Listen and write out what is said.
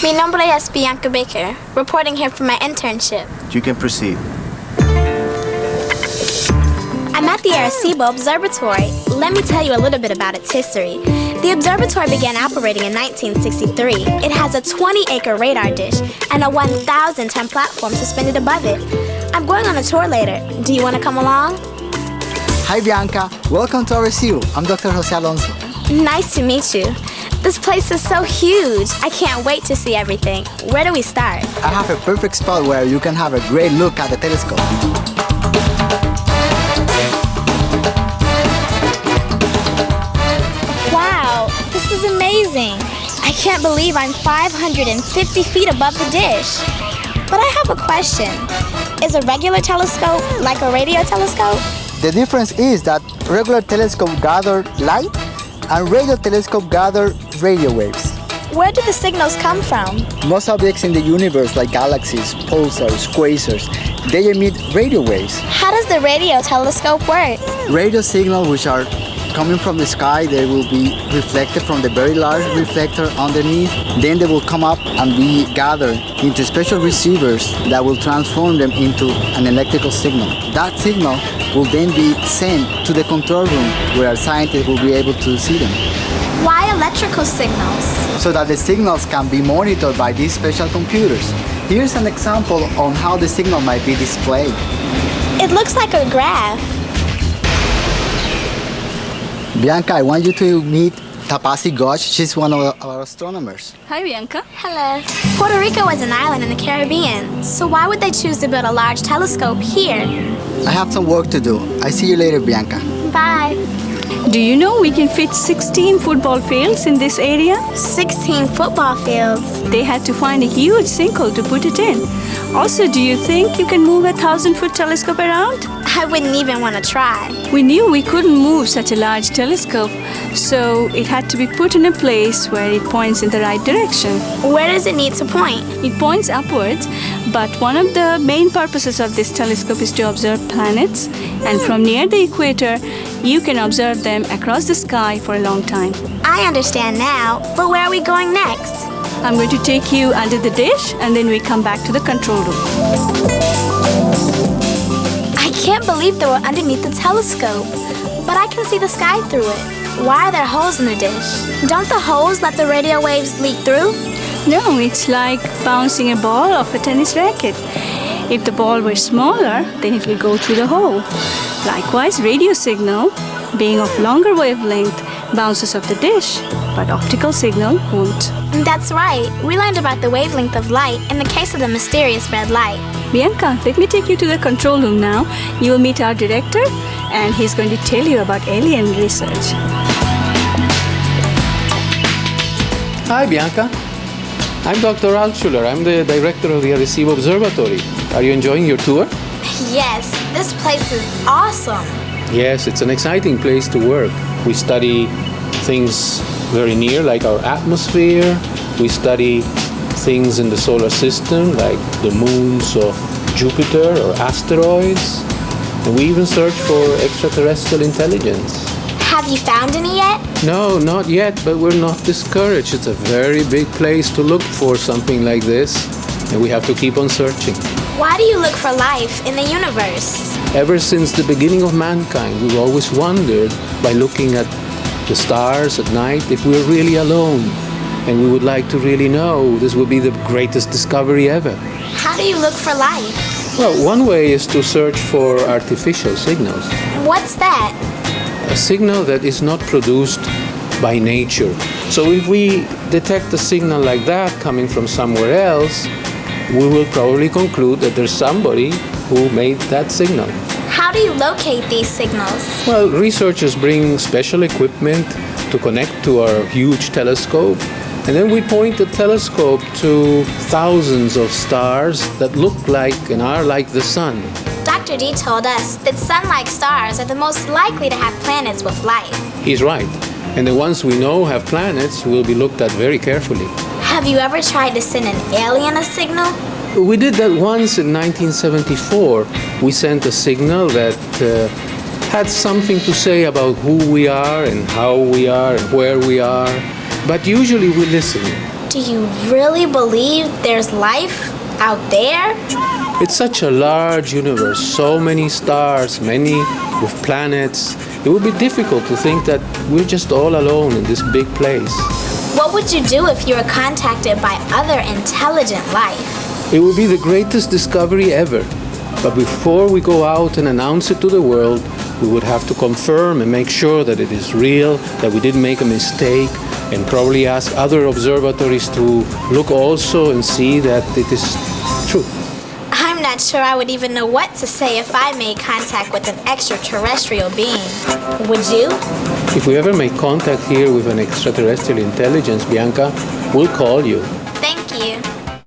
Mi nombre es Bianca Baker, reporting here from my internship. You can proceed. I'm at the Arecibo Observatory. Let me tell you a little bit about its history. The observatory began operating in 1963. It has a 20-acre radar dish and a 1,000-ton platform suspended above it. I'm going on a tour later. Do you want to come along? Hi, Bianca. Welcome to Arecibo. I'm Dr. Jose Alonso. Nice to meet you. This place is so huge. I can't wait to see everything. Where do we start? I have a perfect spot where you can have a great look at the telescope. Wow, this is amazing. I can't believe I'm 550 feet above the dish. But I have a question. Is a regular telescope like a radio telescope? The difference is that regular telescope gather light and radio telescope gather radio waves. Where do the signals come from? Most objects in the universe, like galaxies, pulsars, quasars, they emit radio waves. How does the radio telescope work? Radio signals, which are coming from the sky, they will be reflected from the very large reflector underneath. Then they will come up and be gathered into special receivers that will transform them into an electrical signal. That signal will then be sent to the control room where our scientists will be able to see them. Why electrical signals? So that the signals can be monitored by these special computers. Here's an example on how the signal might be displayed. It looks like a graph. Bianca, I want you to meet Tapasi Ghosh. She's one of our astronomers. Hi, Bianca. Hello. Puerto Rico is an island in the Caribbean, so why would they choose to build a large telescope here? I have some work to do. I see you later, Bianca. Bye. Do you know we can fit 16 football fields in this area? 16 football fields. They had to find a huge sinkhole to put it in. Also, do you think you can move a 1,000-foot telescope around? I wouldn't even want to try. We knew we couldn't move such a large telescope, so it had to be put in a place where it points in the right direction. Where does it need to point? It points upwards, but one of the main purposes of this telescope is to observe planets, and from near the equator, you can observe them across the sky for a long time. I understand now, but where are we going next? I'm going to take you under the dish, and then we come back to the control room. I can't believe they were underneath the telescope, but I can see the sky through it. Why are there holes in the dish? Don't the holes let the radio waves leak through? No, it's like bouncing a ball off a tennis racket. If the ball were smaller, then it will go through the hole. Likewise, radio signal, being of longer wavelength, bounces off the dish, but optical signal won't. That's right. We learned about the wavelength of light in the case of the mysterious red light. Bianca, let me take you to the control room now. You will meet our director, and he's going to tell you about alien research. Hi, Bianca. I'm Dr. Altschuler. I'm the director of the Arecibo Observatory. Are you enjoying your tour? Yes, this place is awesome. Yes, it's an exciting place to work. We study things very near, like our atmosphere. We study things in the solar system, like the moons of Jupiter or asteroids. And we even search for extraterrestrial intelligence. Have you found any yet? No, not yet, but we're not discouraged. It's a very big place to look for something like this, and we have to keep on searching. Why do you look for life in the universe? Ever since the beginning of mankind, we've always wondered, by looking at the stars at night, if we're really alone. And we would like to really know. This would be the greatest discovery ever. How do you look for life? Well, one way is to search for artificial signals. What's that? A signal that is not produced by nature. So if we detect a signal like that coming from somewhere else, we will probably conclude that there's somebody who made that signal. How do you locate these signals? Well, researchers bring special equipment to connect to our huge telescope, and then we point the telescope to thousands of stars that look like and are like the sun. Dr. D told us that sun-like stars are the most likely to have planets with life. He's right. And the ones we know have planets will be looked at very carefully. Have you ever tried to send an alien a signal? We did that once in 1974. We sent a signal that had something to say about who we are and how we are and where we are. But usually we listen. Do you really believe there's life out there? It's such a large universe, so many stars, many with planets. It would be difficult to think that we're just all alone in this big place. What would you do if you were contacted by other intelligent life? It would be the greatest discovery ever. But before we go out and announce it to the world, we would have to confirm and make sure that it is real, that we didn't make a mistake, and probably ask other observatories to look also and see that it is true. I'm not sure I would even know what to say if I made contact with an extraterrestrial being. Would you? If we ever make contact here with an extraterrestrial intelligence, Bianca, we'll call you. Thank you.